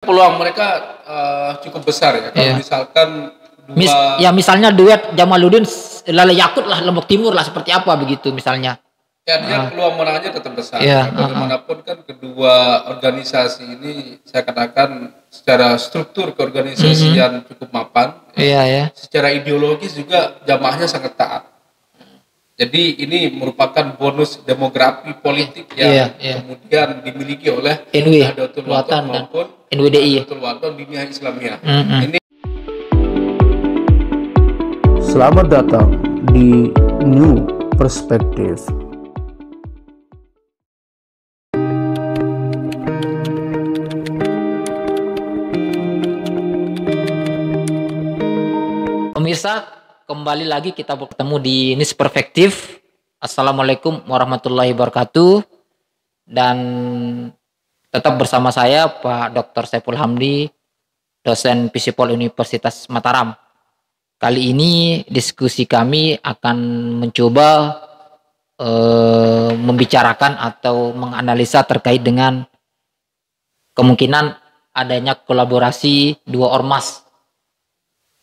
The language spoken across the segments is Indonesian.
peluang mereka cukup besar ya. Kalau misalkan misalnya duet Jamaluddin Lale Yakut lah, Lombok Timur lah, seperti apa begitu misalnya. Ya, dia peluang menangnya tetap besar. Ya, bagaimanapun kan kedua organisasi ini saya katakan secara struktur keorganisasian cukup mapan. Secara ideologis juga jamaahnya sangat taat. Jadi ini merupakan bonus demografi politik yang kemudian dimiliki oleh Nahdlatul Wathon maupun Nahdlatul Wathon Diniyah Islamiyah. Ini. Selamat datang di New Perspective. Pemirsa, kembali lagi kita bertemu di News Perspektif. Assalamualaikum warahmatullahi wabarakatuh. Dan tetap bersama saya Pak Dr. Saiful Hamdi, dosen Fisipol Universitas Mataram. Kali ini diskusi kami akan mencoba membicarakan atau menganalisa terkait dengan kemungkinan adanya kolaborasi dua ormas.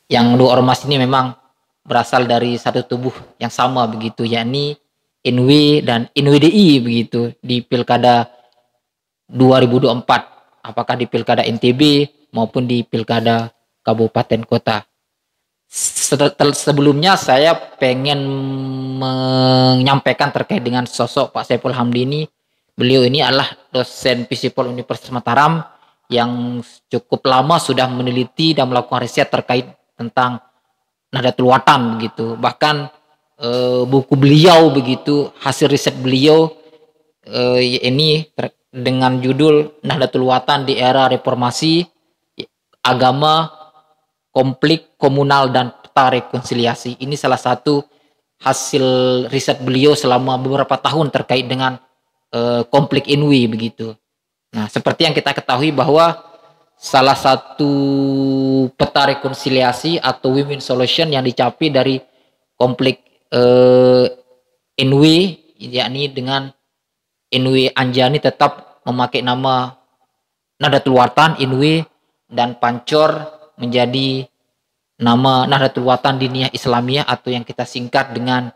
Yang dua ormas ini memang berasal dari satu tubuh yang sama begitu, yakni NW dan NWDI begitu di Pilkada 2024, apakah di Pilkada NTB maupun di Pilkada Kabupaten Kota. Sebelumnya saya pengen menyampaikan terkait dengan sosok Pak Saiful Hamdi ini. Beliau ini adalah dosen Fisipol Universitas Mataram yang cukup lama sudah meneliti dan melakukan riset terkait tentang Nahdlatul Wathon begitu. Bahkan buku beliau begitu, hasil riset beliau ini dengan judul Nahdlatul Wathon di Era Reformasi, Agama, Konflik Komunal dan Peta Rekonsiliasi. Ini salah satu hasil riset beliau selama beberapa tahun terkait dengan konflik NW begitu. Nah, seperti yang kita ketahui bahwa salah satu peta rekonsiliasi atau win-win solution yang dicapai dari konflik NW, yakni dengan NW Anjani tetap memakai nama Nahdlatul Wathon NW dan Pancor menjadi nama Nahdlatul Wathon Diniyah Islamiyah atau yang kita singkat dengan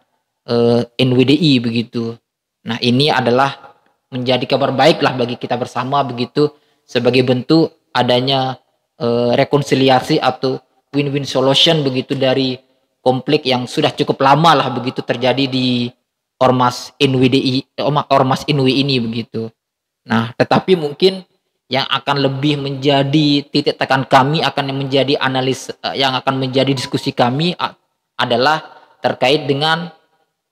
NWDI begitu. Nah, ini adalah menjadi kabar baik lah bagi kita bersama begitu, sebagai bentuk adanya rekonsiliasi atau win-win solution begitu dari konflik yang sudah cukup lama lah begitu terjadi di ormas NWDI, ormas NW ini begitu. Nah, tetapi mungkin yang akan lebih menjadi titik tekan kami, akan menjadi analis yang akan menjadi diskusi kami adalah terkait dengan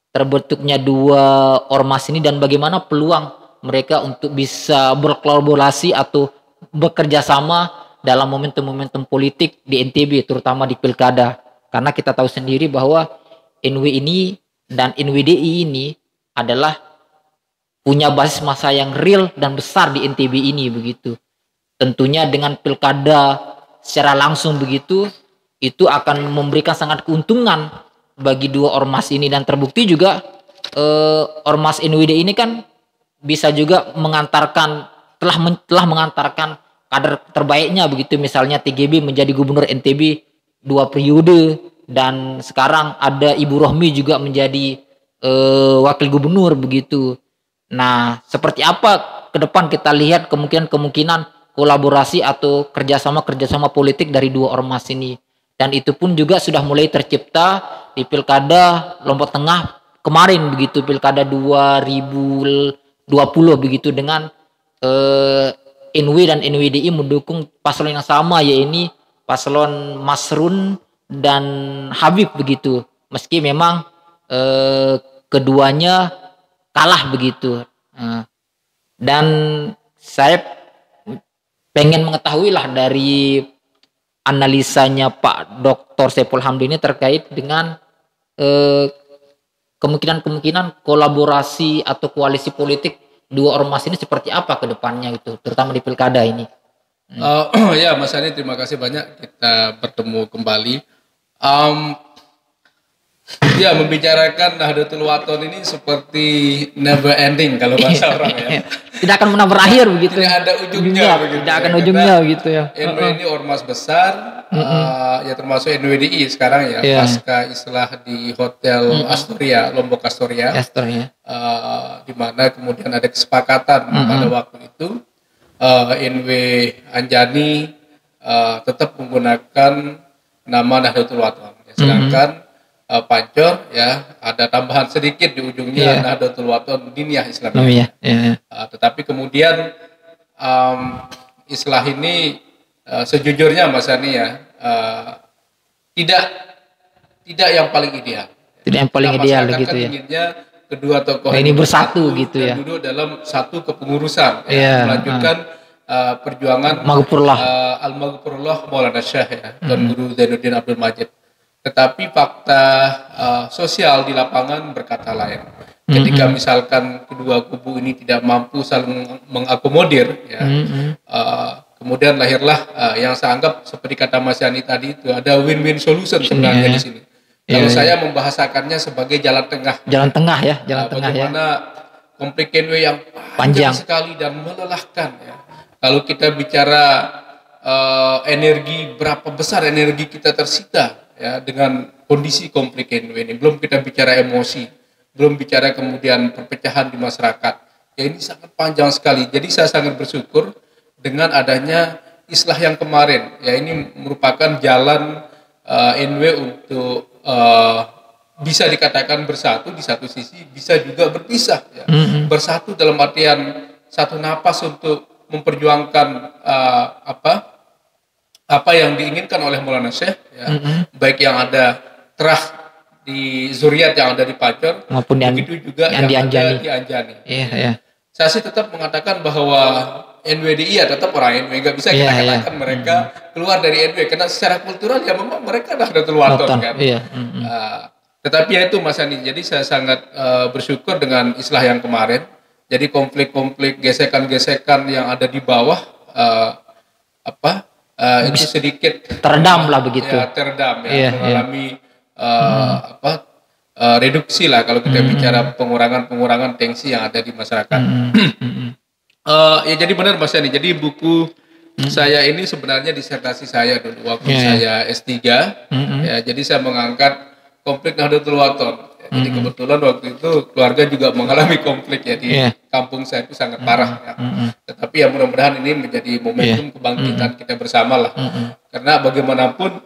terbentuknya dua ormas ini dan bagaimana peluang mereka untuk bisa berkolaborasi atau bekerja sama dalam momentum-momentum politik di NTB, terutama di pilkada. Karena kita tahu sendiri bahwa NW ini dan NWDI ini adalah punya basis massa yang real dan besar di NTB ini begitu. Tentunya dengan pilkada secara langsung begitu, itu akan memberikan sangat keuntungan bagi dua ormas ini, dan terbukti juga ormas NWDI ini kan bisa juga mengantarkan telah mengantarkan kader terbaiknya begitu, misalnya TGB menjadi gubernur NTB 2 periode, dan sekarang ada Ibu Rohmi juga menjadi wakil gubernur begitu. Nah, seperti apa ke depan kita lihat kemungkinan kolaborasi atau kerjasama politik dari dua ormas ini, dan itu pun juga sudah mulai tercipta di Pilkada Lombok Tengah kemarin begitu, Pilkada 2020 begitu, dengan NW dan NWDI mendukung paslon yang sama, yaitu paslon Masrun dan Habib begitu, meski memang keduanya kalah begitu. Dan saya pengen mengetahui lah dari analisanya Pak Dr. Saiful Hamdi ini terkait dengan kemungkinan kolaborasi atau koalisi politik dua ormas ini seperti apa ke depannya itu, terutama di pilkada ini. Ya, Mas Ani, terima kasih banyak, kita bertemu kembali. Ya, membicarakan Nahdlatul Wathon ini seperti never ending kalau bahasa orang ya. Tidak akan pernah berakhir begitu. Tidak ada ujungnya begitu. Tidak akan ujungnya begitu ya. NW ini ormas besar, ya termasuk NWDI sekarang ya, pasca istilah di Hotel Astoria, Lombok Astoria. Di mana kemudian ada kesepakatan pada waktu itu NW Anjani tetap menggunakan nama Nahdlatul Wathon. Sedangkan Pancor ya ada tambahan sedikit di ujungnya Nahdlatul Wathon Diniyah Islamiyah. Tetapi kemudian istilah ini sejujurnya Mas Ani ya tidak yang paling ideal. Tidak yang paling ideal gitu ya. Inginnya kedua tokoh ini bersatu gitu ya. Duduk dalam satu kepengurusan melanjutkan perjuangan Al-Maghfurullah Maulana Syekh ya, Tuan Guru Zainuddin Abdul Majid. Tetapi fakta sosial di lapangan berkata lain. Ketika misalkan kedua kubu ini tidak mampu saling mengakomodir, ya, kemudian lahirlah yang saya anggap seperti kata Mas Yani tadi itu ada win-win solution sebenarnya di sini. Kalau saya membahasakannya sebagai jalan tengah. Jalan tengah ya, jalan tengah ya. Bagaimana konflik NW yang panjang sekali dan melelahkan. Ya. Kalau kita bicara energi, berapa besar energi kita tersita. Ya, dengan kondisi konflik NW ini, belum kita bicara emosi, belum bicara kemudian perpecahan di masyarakat. Ya ini sangat panjang sekali. Jadi saya sangat bersyukur dengan adanya islah yang kemarin. Ya ini merupakan jalan NW untuk bisa dikatakan bersatu di satu sisi, bisa juga berpisah. Ya. Bersatu dalam artian satu napas untuk memperjuangkan apa yang diinginkan oleh Maulana Syekh, ya, baik yang ada terah di Zuriat yang ada di Pancor, maupun begitu juga yang ada di Anjani. Saya sih tetap mengatakan bahwa NWDI ya tetap orang NW, nggak bisa kita katakan mereka keluar dari NW, karena secara kultural ya memang mereka Nahdlatul Wathon kan. Tetapi ya itu Mas Ani, jadi saya sangat bersyukur dengan islah yang kemarin. Jadi konflik-konflik, gesekan-gesekan yang ada di bawah itu sedikit teredam lah begitu. Ya, teredam ya, mengalami reduksi lah kalau kita bicara pengurangan tensi yang ada di masyarakat. Ya jadi benar Mas Yani. Jadi buku saya ini sebenarnya disertasi saya dulu waktu saya S3. Ya, jadi saya mengangkat konflik Nahdlatul Wathon. Ya, jadi kebetulan waktu itu keluarga juga mengalami konflik ya di kampung saya itu sangat parah ya. Tetapi ya mudah-mudahan ini menjadi momentum kebangkitan kita bersama lah. Karena bagaimanapun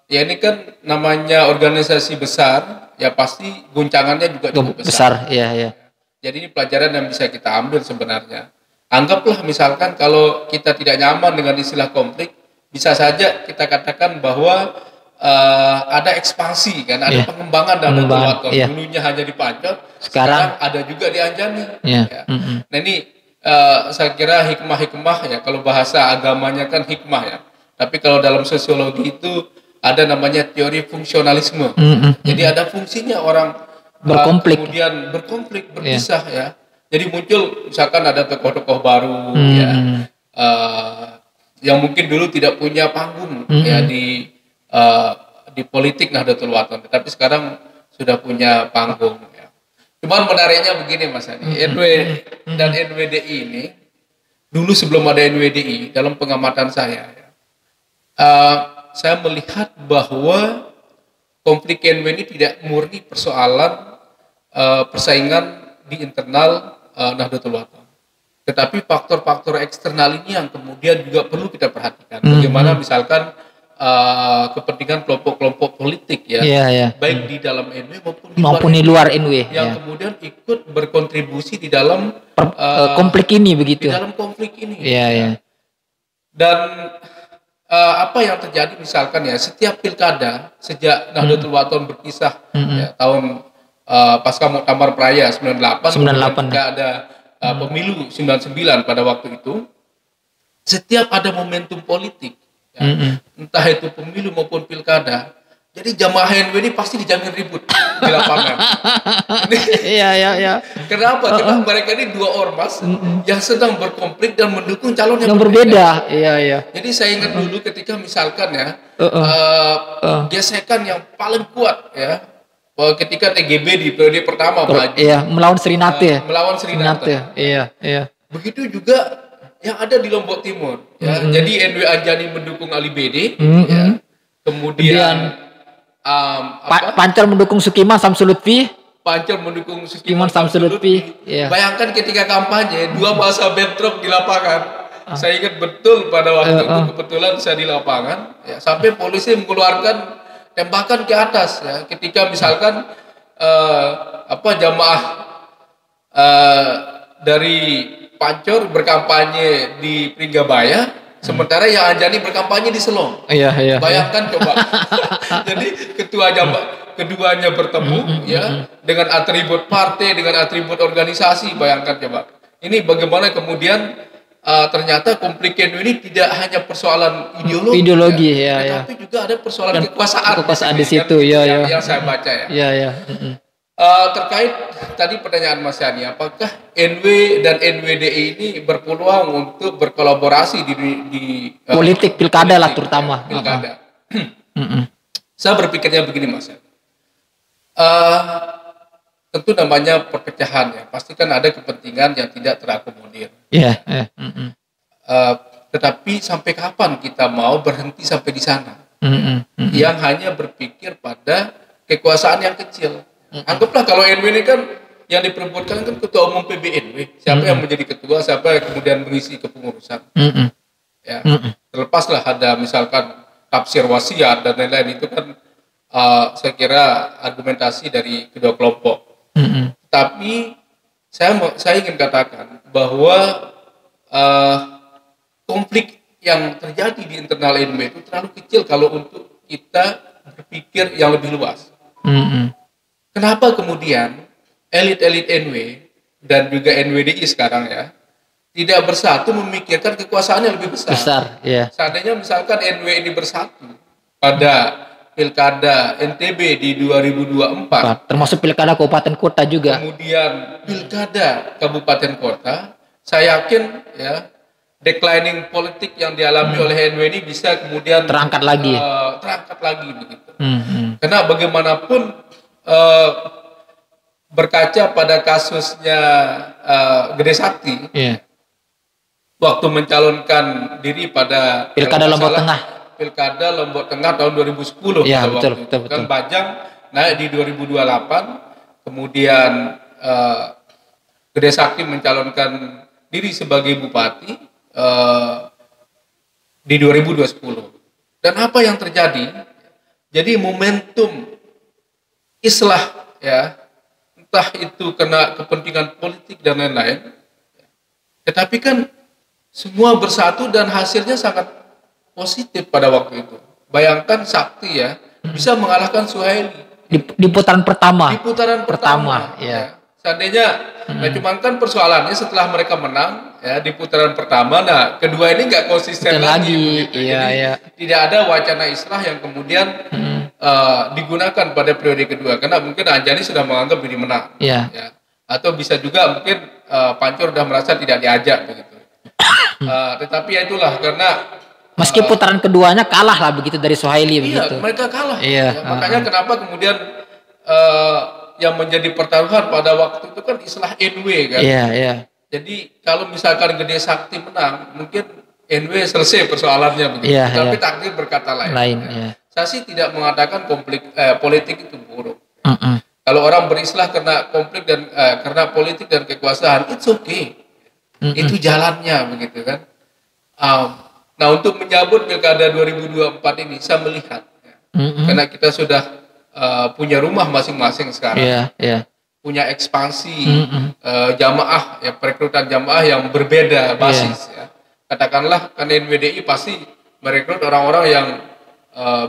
ya ini kan namanya organisasi besar, ya pasti guncangannya juga cukup besar. Jadi ini pelajaran yang bisa kita ambil sebenarnya. Anggaplah misalkan kalau kita tidak nyaman dengan istilah konflik, bisa saja kita katakan bahwa ada ekspansi kan, ada pengembangan Nahdlatul Wathon. Dulunya hanya di Pancor, sekarang ada juga di Anjani. Nah ini saya kira hikmah-hikmah ya, kalau bahasa agamanya kan hikmah ya. Tapi kalau dalam sosiologi itu ada namanya teori fungsionalisme. Jadi ada fungsinya orang kemudian berkonflik, berpisah ya. Jadi muncul misalkan ada tokoh-tokoh baru ya, yang mungkin dulu tidak punya panggung ya di politik Nahdlatul Wathon, tapi sekarang sudah punya panggung ya. Cuman menariknya begini Mas Ani, NW dan NWDI ini dulu sebelum ada NWDI, dalam pengamatan saya ya, saya melihat bahwa konflik NW ini tidak murni persoalan persaingan di internal Nahdlatul Wathon, tetapi faktor-faktor eksternal ini yang kemudian juga perlu kita perhatikan. Bagaimana misalkan kepentingan kelompok-kelompok politik ya, baik di dalam NW maupun di luar NW yang kemudian ikut berkontribusi di dalam konflik ini begitu. Di dalam konflik ini. Dan apa yang terjadi misalkan ya, setiap pilkada sejak Nahdlatul Wathon berpisah ya, tahun pasca Muktamar Praya 98 ketika ada pemilu 99 pada waktu itu, setiap ada momentum politik ya, entah itu pemilu maupun pilkada, Jadi jamaah NW ini pasti dijamin ribut di lapangan. Iya. Kenapa? Karena mereka ini dua ormas yang sedang berkonflik dan mendukung calon yang berbeda. Iya. Jadi saya ingat dulu ketika misalkan ya gesekan yang paling kuat ya, ketika TGB di periode pertama maju. Iya, melawan Serinate. Melawan Serinate. Iya. Begitu juga yang ada di Lombok Timur. Ya. Jadi NW Anjani mendukung Ali Bede. Ya. Kemudian Pancor mendukung Sukiman Samsul Lutfi. Pancor mendukung Sukiman Samsul Lutfi. Yeah. Bayangkan ketika kampanye dua masa bentrok di lapangan. Saya ingat betul pada waktu itu kebetulan saya di lapangan. Ya, sampai polisi mengeluarkan tembakan ke atas. Ya, ketika misalkan jamaah dari Pancor berkampanye di Pringgabaya. Sementara yang Anjani berkampanye di Selong. Iya. Bayangkan coba. Jadi keduanya bertemu ya dengan atribut partai, dengan atribut organisasi. Bayangkan coba. Ini bagaimana kemudian ternyata konflik ini tidak hanya persoalan ideologi ya, tapi juga ada persoalan kekuasaan di situ ya. Yang saya baca ya. Iya. Terkait tadi pertanyaan Mas Yani, apakah NW dan NWDI ini berpeluang untuk berkolaborasi di politik pilkada lah terutama. Pilkada. Saya berpikirnya begini Mas. Tentu namanya perpecahan ya, pasti kan ada kepentingan yang tidak terakomodir. Iya. Tetapi sampai kapan kita mau berhenti sampai di sana? Yang hanya berpikir pada kekuasaan yang kecil. Anggaplah kalau NW ini kan yang diperebutkan kan ketua umum PBNW, siapa yang menjadi ketua, siapa yang kemudian mengisi kepengurusan. Ya, terlepaslah ada misalkan tafsir wasiat dan lain-lain, itu kan saya kira argumentasi dari kedua kelompok. Tapi saya ingin katakan bahwa konflik yang terjadi di internal NW itu terlalu kecil kalau untuk kita berpikir yang lebih luas. Kenapa kemudian elit-elit NW dan juga NWDI sekarang ya tidak bersatu memikirkan kekuasaan yang lebih besar? Ya. Seandainya misalkan NW ini bersatu pada pilkada NTB di 2024, termasuk pilkada kabupaten kota juga. Kemudian pilkada kabupaten kota, saya yakin ya declining politik yang dialami oleh NW ini bisa kemudian terangkat lagi begitu. Karena bagaimanapun berkaca pada kasusnya Gede Sakti, waktu mencalonkan diri pada pilkada Lombok Tengah. Pilkada Lombok Tengah tahun 2010 ya, pada waktu itu. Kan Bajang naik di 2028, kemudian Gede Sakti mencalonkan diri sebagai bupati di 2010. Dan apa yang terjadi? Jadi momentum islah ya, entah itu kena kepentingan politik dan lain-lain, tetapi kan semua bersatu dan hasilnya sangat positif pada waktu itu. Bayangkan Sakti ya bisa mengalahkan Suhaili di putaran pertama. Di putaran pertama ya. Seandainya, nah cuman kan persoalannya setelah mereka menang ya di putaran pertama, nah kedua ini nggak konsisten lagi. Iya. Tidak ada wacana islah yang kemudian digunakan pada periode kedua, karena mungkin Anjani sudah menganggap diri menang. Ya. Atau bisa juga mungkin Pancor sudah merasa tidak diajak begitu. Tetapi ya itulah, karena meski putaran keduanya kalah lah begitu dari Suhaili begitu. Iya, mereka kalah. Iya. Makanya kenapa kemudian yang menjadi pertaruhan pada waktu itu kan islah NW kan. Iya. Jadi kalau misalkan Gede Sakti menang, mungkin NW selesai persoalannya begitu. Tapi takdir berkata lain. Ya. Saya sih tidak mengatakan politik itu buruk. Kalau orang berislah karena konflik dan karena politik dan kekuasaan, it's okay. Itu jalannya begitu kan. Nah, untuk menyambut pilkada 2024 ini saya melihat karena kita sudah punya rumah masing-masing sekarang, punya ekspansi jamaah ya, perekrutan jamaah yang berbeda basis ya. Katakanlah kan NWDI pasti merekrut orang-orang yang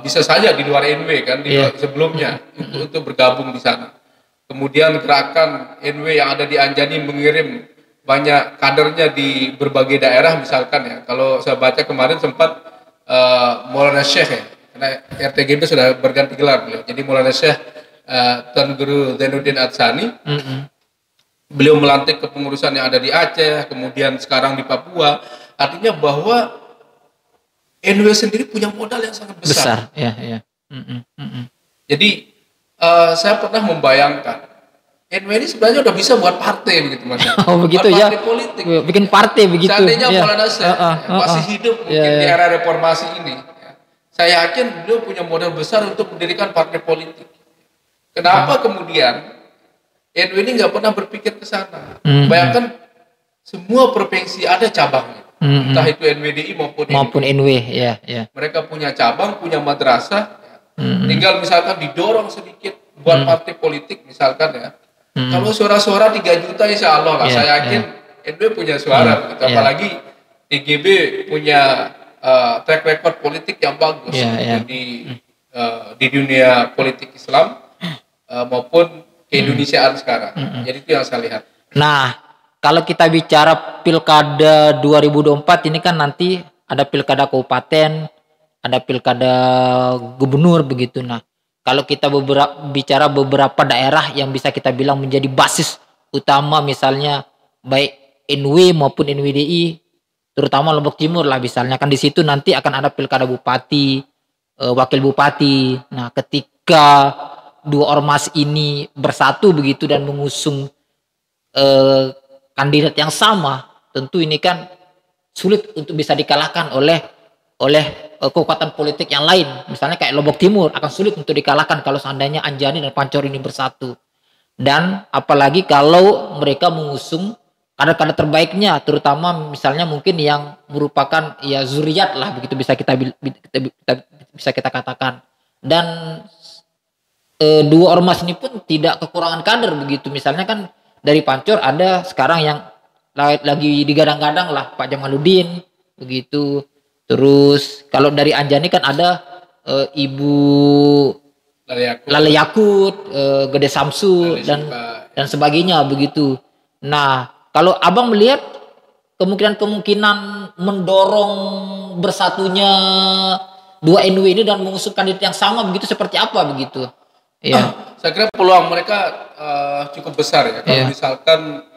bisa saja di luar NW kan sebelumnya untuk bergabung di sana. Kemudian gerakan NW yang ada di Anjani mengirim banyak kadernya di berbagai daerah misalkan ya. Kalau saya baca kemarin sempat Maulana Syekh ya, karena RTGB sudah berganti gelar beliau. Jadi Maulana Syekh Tuan Guru Zainuddin Atsani, beliau melantik kepengurusan yang ada di Aceh, kemudian sekarang di Papua. Artinya bahwa NW sendiri punya modal yang sangat besar. Ya. Jadi saya pernah membayangkan NW ini sebenarnya udah bisa buat partai begitu Mas. Oh begitu buat ya. Partai politik. Bikin partai begitu. Seandainya ya. Maulana Syekh masih hidup mungkin di era reformasi ini, saya yakin beliau punya modal besar untuk mendirikan partai politik. Kenapa kemudian NW ini nggak pernah berpikir ke sana? Bayangkan semua provinsi ada cabangnya, entah itu NWDI maupun NW, ya. Mereka punya cabang, punya madrasah. Tinggal misalkan didorong sedikit buat partai politik misalkan ya. Kalau suara-suara 3 juta insya Allah lah, saya yakin NW punya suara. Gitu. Apalagi TGB punya track record politik yang bagus di dunia politik Islam maupun keindonesiaan sekarang. Jadi itu yang saya lihat. Nah, kalau kita bicara pilkada 2024 ini kan nanti ada pilkada kabupaten, ada pilkada gubernur begitu. Nah, kalau kita bicara beberapa daerah yang bisa kita bilang menjadi basis utama, misalnya baik NW maupun NWDI, terutama Lombok Timur lah misalnya, kan di situ nanti akan ada pilkada bupati, wakil bupati. Nah, ketika dua ormas ini bersatu begitu dan mengusung kandidat yang sama, tentu ini kan sulit untuk bisa dikalahkan oleh kekuatan politik yang lain. Misalnya kayak Lombok Timur akan sulit untuk dikalahkan kalau seandainya Anjani dan Pancor ini bersatu. Dan apalagi kalau mereka mengusung kader-kader terbaiknya, terutama misalnya mungkin yang merupakan ya zuriat lah begitu bisa kita katakan. Dan dua ormas ini pun tidak kekurangan kader begitu. Misalnya kan dari Pancor ada sekarang yang lagi digadang-gadang lah Pak Jamaluddin begitu. Terus kalau dari Anjani kan ada Ibu Lale Yakut, Gede Samsu dan sebagainya begitu. Nah, kalau Abang melihat kemungkinan mendorong bersatunya dua NW ini dan mengusung kandidat yang sama begitu seperti apa begitu? Ya. Saya kira peluang mereka cukup besar ya. Kalau misalkan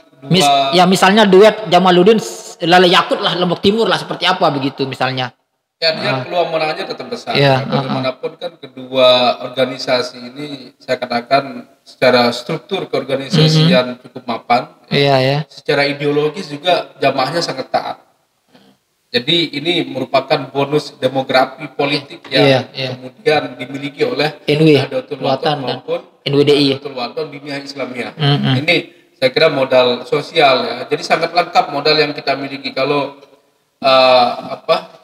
misalnya duet Jamaluddin Lale Yakut lah Lombok Timur lah seperti apa begitu misalnya. Ya, dia peluang menangnya tetap besar. Bagaimanapun kan kedua organisasi ini saya katakan secara struktur keorganisasian cukup mapan. Secara ideologis juga jamaahnya sangat taat. Jadi ini merupakan bonus demografi politik yang kemudian dimiliki oleh Nahdlatul Wathon maupun Nahdlatul Wathon Diniyah Islamiyah. Ini saya kira modal sosial ya. Jadi sangat lengkap modal yang kita miliki. Kalau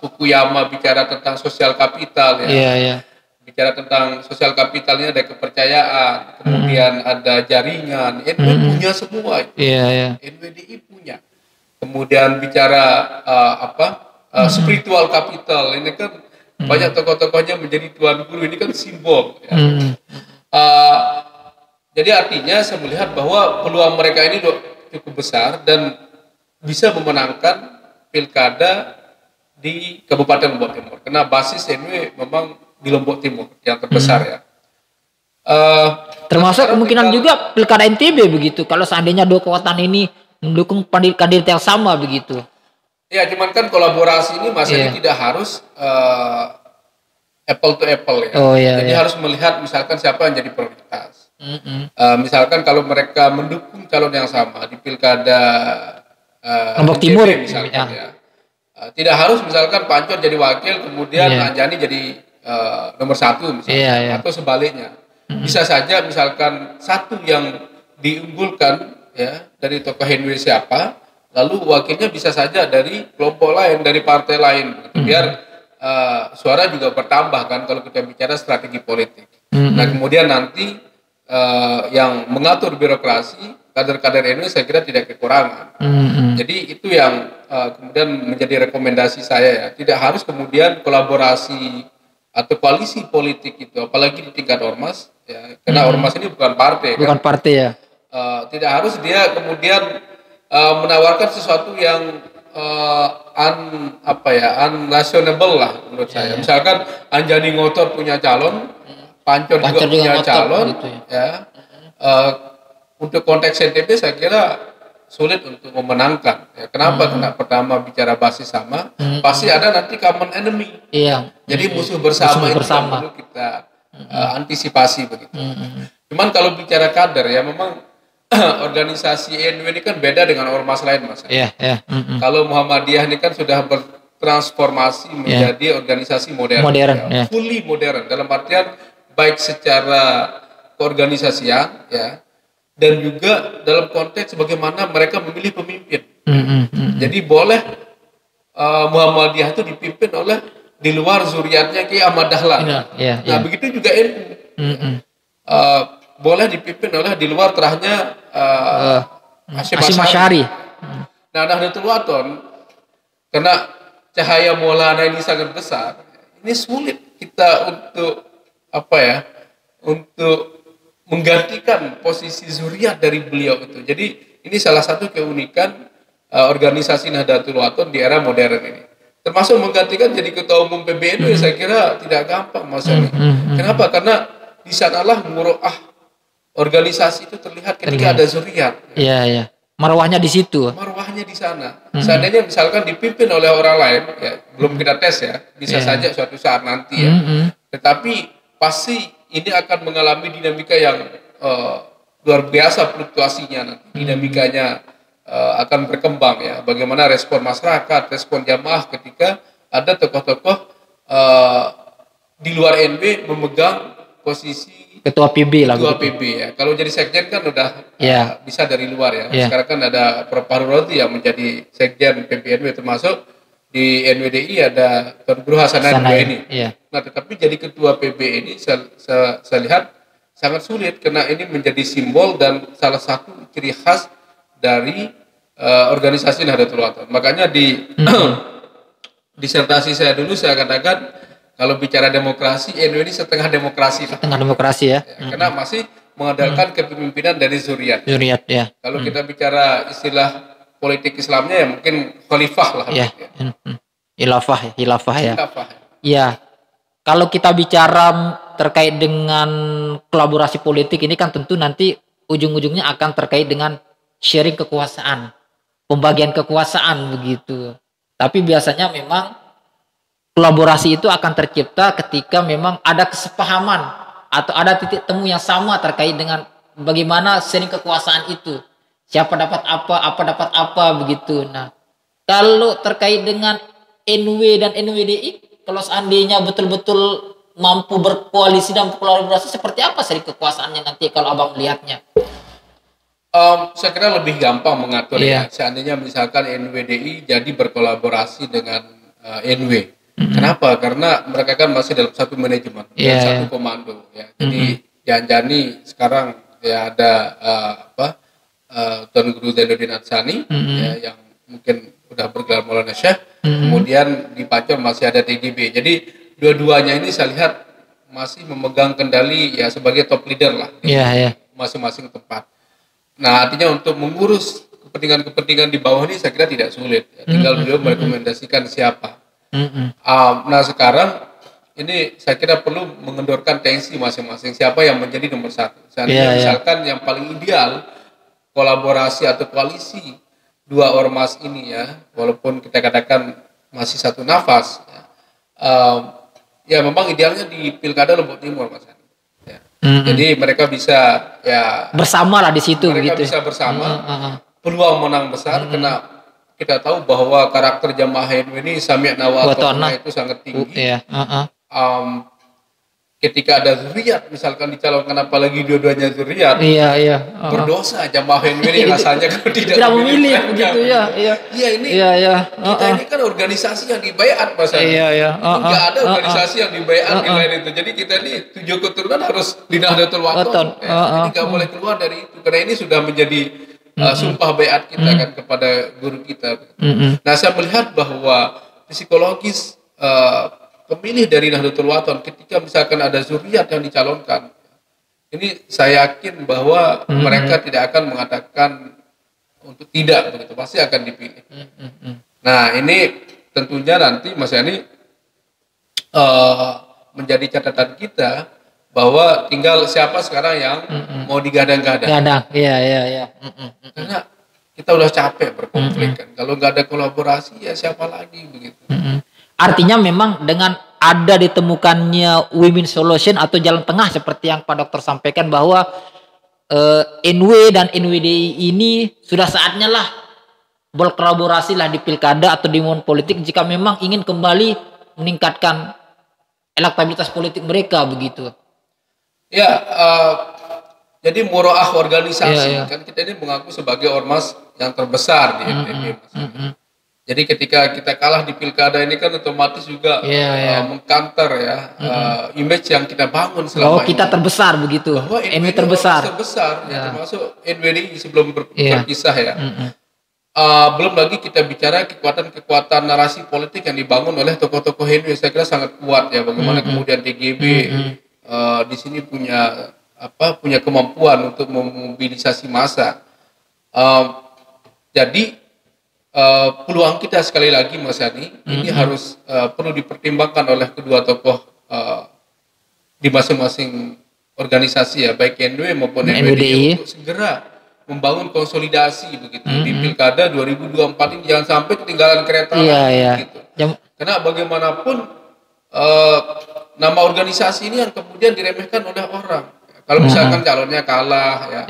Fukuyama bicara tentang sosial kapital ya. Bicara tentang sosial kapitalnya ada kepercayaan, kemudian ada jaringan. NW punya semua. NWDI punya. Kemudian bicara spiritual capital, ini kan banyak tokoh-tokohnya menjadi tuan guru, ini kan simbol ya. Jadi artinya saya melihat bahwa peluang mereka ini cukup besar dan bisa memenangkan pilkada di Kabupaten Lombok Timur karena basis NW memang di Lombok Timur yang terbesar ya. Termasuk kemungkinan juga pilkada NTB begitu kalau seandainya dua kekuatan ini mendukung kandidat yang sama begitu. Ya, cuman kan kolaborasi ini masalahnya tidak harus apple to apple ya. Jadi harus melihat misalkan siapa yang jadi prioritas. Misalkan kalau mereka mendukung calon yang sama di pilkada Lombok Timur misalkan ya. Tidak harus misalkan Pancor jadi wakil kemudian Anjani jadi nomor 1 misalnya atau sebaliknya. Bisa saja misalkan satu yang diunggulkan ya dari tokoh NW siapa, lalu wakilnya bisa saja dari kelompok lain, dari partai lain gitu. Biar suara juga bertambah kan kalau kita bicara strategi politik. Nah, kemudian nanti yang mengatur birokrasi kader-kader NW saya kira tidak kekurangan. Jadi itu yang kemudian menjadi rekomendasi saya ya. Tidak harus kemudian kolaborasi atau koalisi politik itu, apalagi di tingkat ormas ya. Karena ormas ini bukan partai. Bukan partai ya. Tidak harus dia kemudian menawarkan sesuatu yang unrationable lah menurut saya. Misalkan Anjani Ngotor punya calon, Pancor juga punya calon, gitu ya. Untuk konteks NTB saya kira sulit untuk memenangkan. Ya, kenapa? Karena pertama bicara basis sama, pasti ada nanti common enemy. Iya. Jadi musuh bersama itu perlu kita antisipasi begitu. Cuman kalau bicara kader ya memang organisasi NW ini kan beda dengan ormas lain, Mas. Kalau Muhammadiyah ini kan sudah bertransformasi menjadi organisasi modern, fully modern dalam artian baik secara keorganisasian ya dan juga dalam konteks bagaimana mereka memilih pemimpin. Jadi boleh Muhammadiyah itu dipimpin oleh di luar zuriatnya Ki Ahmad Dahlan. Nah begitu juga NU. Boleh dipimpin oleh di luar terahnya Hasyim Asy'ari. Nah, Nahdlatul Wathon karena cahaya Maulana ini sangat besar, ini sulit kita untuk untuk menggantikan posisi zuriat dari beliau itu. Jadi ini salah satu keunikan organisasi Nahdlatul Wathon di era modern ini. Termasuk menggantikan jadi ketua umum PBNU saya kira tidak gampang Mas Ali. Kenapa? Karena di sanalah muroah organisasi itu terlihat ketika ada zuriat. Iya. Marwahnya di situ. Marwahnya di sana. Seandainya misalkan dipimpin oleh orang lain, ya belum kita tes ya, bisa saja suatu saat nanti ya. Tetapi pasti ini akan mengalami dinamika yang luar biasa fluktuasinya nanti. Dinamikanya akan berkembang ya. Bagaimana respon masyarakat, respon jamaah ketika ada tokoh-tokoh di luar NB memegang posisi ketua PB lah. Ketua PB ya. Kalau jadi sekjen kan udah bisa dari luar ya. Sekarang kan ada Prof. Fahru Razi yang menjadi sekjen PBNW, termasuk di NWDI ada Tuan Guru Hasanah ini. Nah, tetapi jadi ketua PB ini saya lihat sangat sulit karena ini menjadi simbol dan salah satu ciri khas dari organisasi Nahdlatul Wathon. Makanya di disertasi saya dulu saya katakan kalau bicara demokrasi, NU ini setengah demokrasi. Setengah demokrasi ya. Karena masih mengandalkan kepemimpinan dari zuriat. Zuriat ya. Kalau kita bicara istilah politik Islamnya ya mungkin khalifah lah. Ya. Hilafah ya. Iya. Kalau kita bicara terkait dengan kolaborasi politik ini kan tentu nanti ujung-ujungnya akan terkait dengan sharing kekuasaan, pembagian kekuasaan begitu. Tapi biasanya memang kolaborasi itu akan tercipta ketika memang ada kesepahaman atau ada titik temu yang sama terkait dengan bagaimana sharing kekuasaan itu. Siapa dapat apa dapat apa begitu. Nah, kalau terkait dengan NW dan NWDI, kalau seandainya betul-betul mampu berkoalisi dan berkolaborasi, seperti apa sharing kekuasaannya nanti kalau Abang melihatnya? Saya kira lebih gampang mengatur ya. Seandainya misalkan NWDI jadi berkolaborasi dengan NW. Kenapa? Karena mereka kan masih dalam satu manajemen dan satu komando ya. Jadi Janjani sekarang ya ada Tuan Guru Zainuddin Atsani ya, yang mungkin udah bergelar Maulana Syekh. Kemudian di Pancor masih ada TGB. Jadi dua-duanya ini saya lihat masih memegang kendali ya sebagai top leader lah di masing-masing tempat. Nah, artinya untuk mengurus kepentingan-kepentingan di bawah ini saya kira tidak sulit. Ya. Tinggal beliau merekomendasikan siapa. Nah sekarang ini saya kira perlu mengendorkan tensi masing-masing siapa yang menjadi nomor satu. Misalkan yang paling ideal kolaborasi atau koalisi dua ormas ini ya, walaupun kita katakan masih satu nafas ya memang idealnya di Pilkada Lombok Timur Mas. Ya. Jadi mereka bisa ya bersama lah di situ. Mereka bisa bersama peluang menang besar karena kita tahu bahwa karakter jamaah NU ini sami'na wa ata'na itu sangat tinggi. Ketika ada zuriat misalkan dicalonkan apalagi dua-duanya zuriat. Berdosa jamaah NU ini rasanya kalau tidak memilih begitu ya. Kita ini kan organisasi yang dibayat Mas. Enggak ada organisasi yang dibayat di lain itu. Jadi kita ini 7 keturunan harus di Nahdlatul Wathon. Jadi enggak boleh keluar dari itu karena ini sudah menjadi sumpah baiat kita kan kepada guru kita. Nah saya melihat bahwa psikologis pemilih dari Nahdlatul Wathon ketika misalkan ada zuriat yang dicalonkan, ini saya yakin bahwa mereka tidak akan mengatakan untuk tidak begitu, pasti akan dipilih. Nah ini tentunya nanti Mas Yani menjadi catatan kita bahwa tinggal siapa sekarang yang mau digadang-gadang. Iya. Karena kita udah capek berkonflik kan. Kalau nggak ada kolaborasi ya siapa lagi begitu. Artinya memang dengan ada ditemukannya win-win solution atau jalan tengah seperti yang Pak Dokter sampaikan bahwa NW dan NWDI ini sudah saatnya lah berkolaborasi lah di pilkada atau di momen politik jika memang ingin kembali meningkatkan elektabilitas politik mereka begitu. Ya, jadi muroah organisasi kan kita ini mengaku sebagai ormas yang terbesar di NTB. Jadi ketika kita kalah di pilkada ini kan otomatis juga mengkanter ya image yang kita bangun selama ini. Kita terbesar begitu. Bahwa NW terbesar ya, termasuk NWDI sebelum berpisah ya. Belum lagi kita bicara kekuatan narasi politik yang dibangun oleh tokoh-tokoh NW, saya kira sangat kuat ya. Bagaimana kemudian TGB di sini punya kemampuan untuk memobilisasi massa. Jadi peluang kita sekali lagi Mas Yani ini harus perlu dipertimbangkan oleh kedua tokoh di masing-masing organisasi ya, baik NW maupun NWDI untuk segera membangun konsolidasi begitu di pilkada 2024 ini, jangan sampai ketinggalan kereta gitu. Karena bagaimanapun nama organisasi ini yang kemudian diremehkan oleh orang. Kalau misalkan calonnya kalah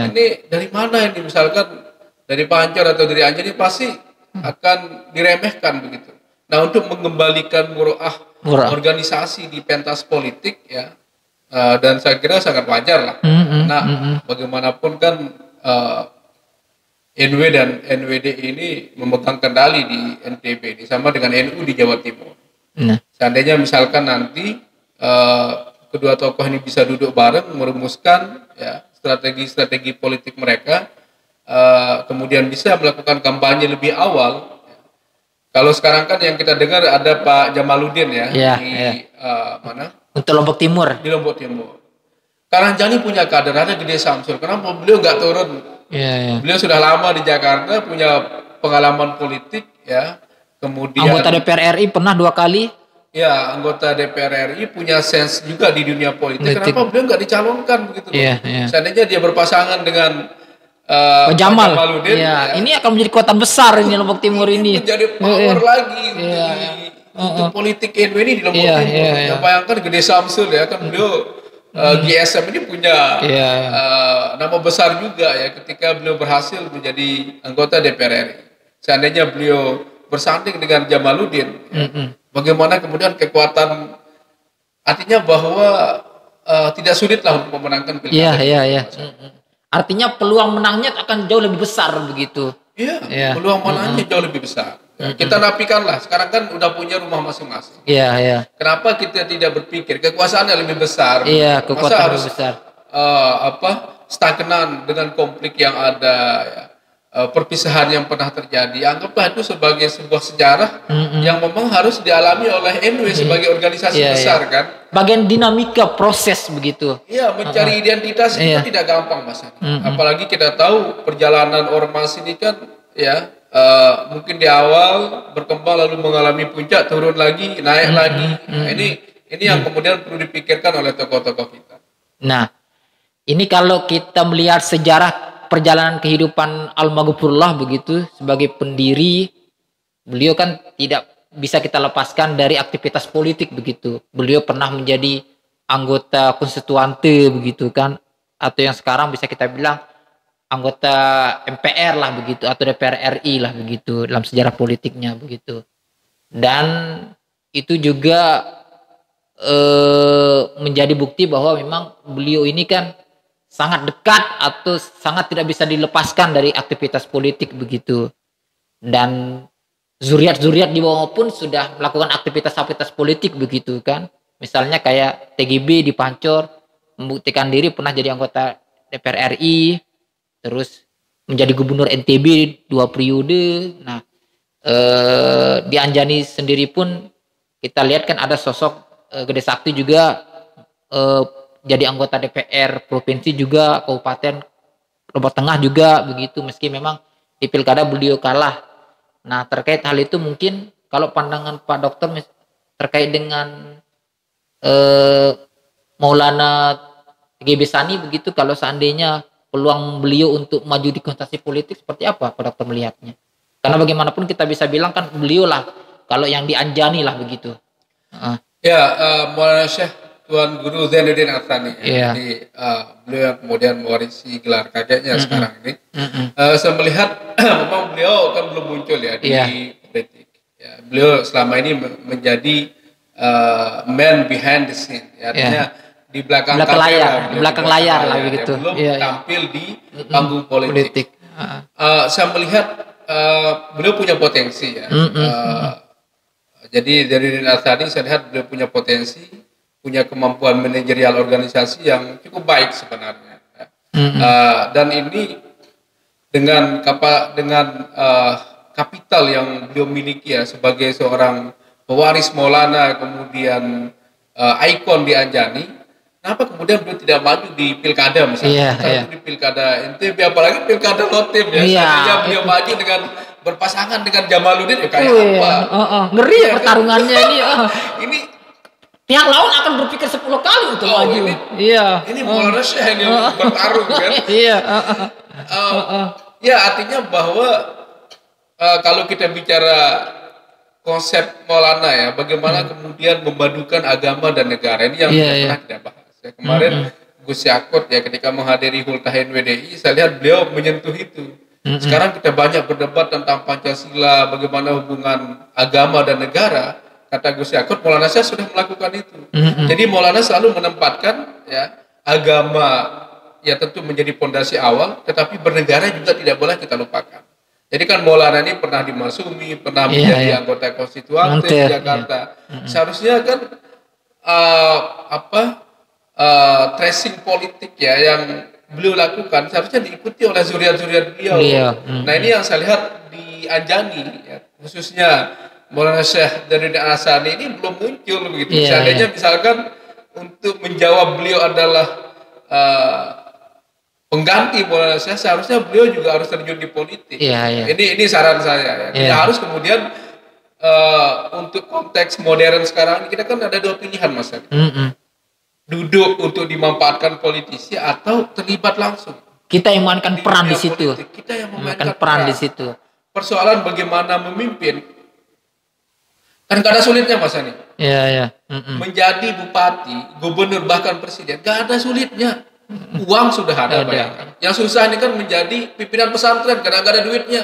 ini dari mana ini, misalkan dari Pancor atau dari Anjar ini pasti akan diremehkan begitu. Nah, untuk mengembalikan muroah organisasi di pentas politik ya, dan saya kira sangat wajar lah. Nah, bagaimanapun kan NW dan NWD ini memegang kendali di NTB ini sama dengan NU di Jawa Timur. Seandainya misalkan nanti kedua tokoh ini bisa duduk bareng merumuskan ya strategi politik mereka, kemudian bisa melakukan kampanye lebih awal. Kalau sekarang kan yang kita dengar ada Pak Jamaluddin mana? Untuk Lombok Timur. Di Lombok Timur. Karangjani punya kader, ada Gede Samsul. Kenapa beliau nggak turun? Beliau sudah lama di Jakarta, punya pengalaman politik ya. Kemudian anggota DPR RI pernah 2 kali. Ya, anggota DPR RI punya sense juga di dunia politik. Kenapa beliau nggak dicalonkan begitu? Seandainya dia berpasangan dengan Jamal. Ini akan menjadi kekuatan besar ini Lombok Timur ini. Menjadi power lagi untuk politik NW ini di Lombok Timur. Bayangkan Gede Samsul ya, kan beliau GSM ini punya nama besar juga ya ketika beliau berhasil menjadi anggota DPR RI. Seandainya beliau bersanding dengan Jamaluddin, bagaimana kemudian kekuatan, artinya bahwa tidak sulit lah untuk memenangkan pilkada. Artinya peluang menangnya akan jauh lebih besar begitu. Peluang menangnya jauh lebih besar. Kita nafikanlah, sekarang kan udah punya rumah masing-masing. Kenapa kita tidak berpikir kekuasaannya lebih besar? Kekuatan lebih besar. Stagnan dengan konflik yang ada, perpisahan yang pernah terjadi. Anggaplah itu sebagai sebuah sejarah yang memang harus dialami oleh NW sebagai organisasi besar kan. Bagian dinamika proses begitu. Mencari identitas itu tidak gampang Mas. Apalagi kita tahu perjalanan ormas ini kan mungkin di awal berkembang lalu mengalami puncak, turun lagi, naik lagi. Ini yang kemudian perlu dipikirkan oleh tokoh-tokoh kita. Nah, ini kalau kita melihat sejarah perjalanan kehidupan Al-Maghfurullah begitu sebagai pendiri, beliau kan tidak bisa kita lepaskan dari aktivitas politik begitu. Beliau pernah menjadi anggota konstituante begitu kan, atau yang sekarang bisa kita bilang anggota MPR lah begitu, atau DPR RI lah begitu dalam sejarah politiknya begitu. Dan itu juga menjadi bukti bahwa memang beliau ini kan sangat dekat atau sangat tidak bisa dilepaskan dari aktivitas politik begitu. Dan zuriat-zuriat di bawah pun sudah melakukan aktivitas politik begitu kan. Misalnya kayak TGB di Pancor membuktikan diri pernah jadi anggota DPR RI, terus menjadi gubernur NTB 2 periode. Nah, di Anjani sendiri pun kita lihat kan ada sosok Gede Sakti juga jadi anggota DPR provinsi juga, kabupaten Lombok Tengah juga begitu, meski memang di pilkada beliau kalah. Nah, terkait hal itu mungkin kalau pandangan Pak Dokter terkait dengan Maulana TGB Sani begitu, kalau seandainya peluang beliau untuk maju di kontestasi politik seperti apa Pak Dokter melihatnya? Karena bagaimanapun kita bisa bilang kan beliau lah kalau yang dianjani lah begitu. Maulana Syekh Tuan Guru Zainuddin Athani. Jadi beliau yang kemudian mewarisi gelar kakeknya sekarang ini. Saya melihat memang beliau kan belum muncul ya di politik. Ya, beliau selama ini menjadi man behind the scene. Ya, artinya di belakang layar lah begitu. Belum tampil di panggung politik. Saya melihat beliau punya potensi ya. Jadi dari Athani saya lihat beliau punya potensi, punya kemampuan manajerial organisasi yang cukup baik sebenarnya. Dan ini dengan kapital yang beliau miliki ya sebagai seorang pewaris Maulana, kemudian ikon di Anjani. Kenapa kemudian beliau tidak maju di pilkada misalnya? Di pilkada NTB, apalagi pilkada Lotim ya. Seandainya beliau maju dengan berpasangan dengan Jamaluddin ya kayak apa? Ngeri ya pertarungannya ini. Ini pihak lawan akan berpikir 10 kali untuk maju. Ini Maulana Syekh yang bertarung kan? Ya artinya bahwa kalau kita bicara konsep Maulana ya, bagaimana kemudian memadukan agama dan negara ini yang pernah kita bahas. Ya, kemarin Gus Yakut ya ketika menghadiri Hultahen WDI, saya lihat beliau menyentuh itu. Sekarang kita banyak berdebat tentang Pancasila, bagaimana hubungan agama dan negara. Kata Gus Yakut, Maulana Syekh sudah melakukan itu. Jadi Maulana selalu menempatkan ya agama ya tentu menjadi pondasi awal, tetapi bernegara juga tidak boleh kita lupakan. Jadi kan Maulana ini pernah di Masumi, pernah menjadi anggota konstituante di Jakarta. Seharusnya kan tracing politik ya yang beliau lakukan seharusnya diikuti oleh zuriat-zuriat beliau. Nah ini yang saya lihat di Anjani ya, khususnya Maulana Syekh Zainuddin Athani ini belum muncul begitu. Seandainya misalkan untuk menjawab beliau adalah pengganti Maulana Syekh, seharusnya beliau juga harus terjun di politik. Ini saran saya ya. Kita harus kemudian untuk konteks modern sekarang ini kita kan ada dua pilihan Mas. Duduk untuk dimanfaatkan politisi atau terlibat langsung. Kita yang memainkan peran di situ. Kita yang memainkan peran di situ. Persoalan bagaimana memimpin kan gak ada sulitnya Mas Ani. Menjadi bupati, gubernur bahkan presiden gak ada sulitnya. Uang sudah ada bayangkan. Yang susah ini kan menjadi pimpinan pesantren karena gak ada duitnya.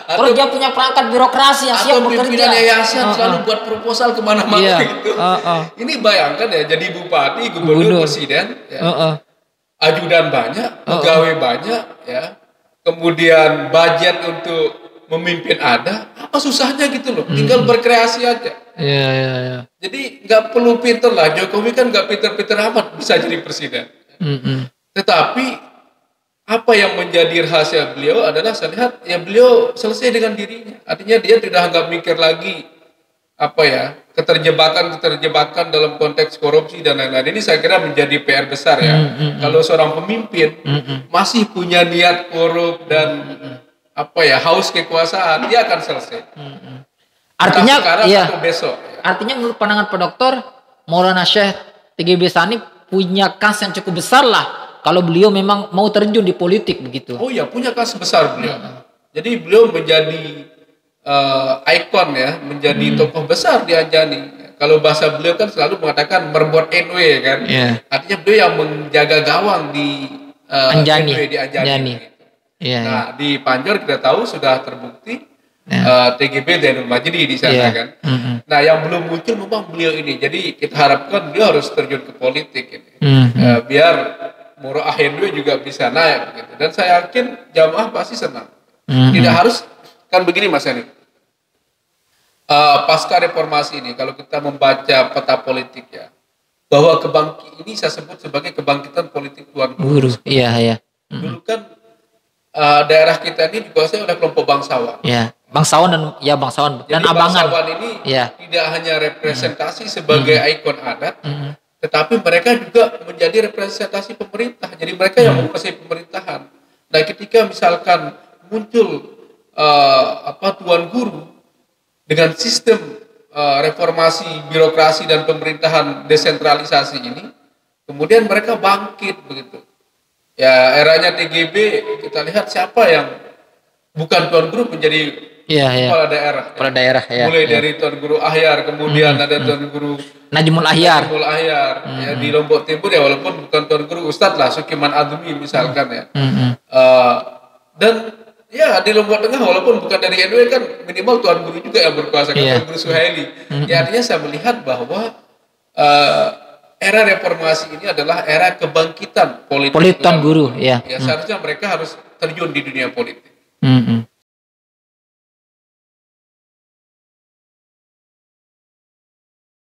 Atau dia punya perangkat birokrasi yang siap bekerja. Atau pimpinan yayasan selalu buat proposal kemana-mana gitu. Ini bayangkan ya jadi bupati, gubernur, presiden, ya. Ajudan banyak, pegawai banyak, ya. Kemudian budget untuk memimpin ada, apa susahnya gitu loh. Tinggal berkreasi aja. Jadi nggak perlu pinter lah. Jokowi kan nggak pinter-pinter amat bisa jadi presiden. Tetapi apa yang menjadi rahasia beliau adalah saya lihat ya beliau selesai dengan dirinya. Artinya dia tidak nggak mikir lagi keterjebakan dalam konteks korupsi dan lain-lain. Ini saya kira menjadi PR besar ya. Kalau seorang pemimpin masih punya niat korup dan haus kekuasaan, dia akan selesai. Artinya sekarang atau besok. Artinya menurut pandangan Pak Dokter, Maulana Syekh TGB Sani punya kans yang cukup besar lah kalau beliau memang mau terjun di politik begitu. Oh iya, punya kans besar beliau. Jadi beliau menjadi ikon ya, menjadi tokoh besar di Anjani. Kalau bahasa beliau kan selalu mengatakan merbot NW kan. Artinya beliau yang menjaga gawang di NW di Anjani. Nah di Panjor kita tahu sudah terbukti TGB Zainul Majdi di sana kan. Nah yang belum muncul memang beliau ini. Jadi kita harapkan beliau harus terjun ke politik ini. Biar Muroah NW juga bisa naik gitu. Dan saya yakin jamaah pasti senang. Tidak harus kan begini Mas Yani. Pasca reformasi ini kalau kita membaca peta politik ya, bahwa ini saya sebut sebagai kebangkitan politik Tuan Guru. Dulu kan daerah kita ini dikuasai oleh kelompok bangsawan. Bangsawan dan abangan. Bangsawan ini tidak hanya representasi sebagai ikon adat, tetapi mereka juga menjadi representasi pemerintah. Jadi mereka yang menguasai pemerintahan. Nah, ketika misalkan muncul tuan guru dengan sistem reformasi birokrasi dan pemerintahan desentralisasi ini, kemudian mereka bangkit begitu. Ya eranya TGB kita lihat siapa yang bukan tuan guru menjadi kepala daerah. Kepala daerah ya. Mulai dari tuan guru Ahyar, kemudian ada tuan guru Najmul Ahyar. Ya di Lombok Timur ya walaupun bukan tuan guru Ustadz lah Sukiman Admi misalkan ya. Dan ya di Lombok Tengah walaupun bukan dari NU kan minimal tuan guru juga yang berkuasa kan tuan guru Suhaili. Ya artinya saya melihat bahwa era reformasi ini adalah era kebangkitan politik tuan guru ya. Ya seharusnya mereka harus terjun di dunia politik.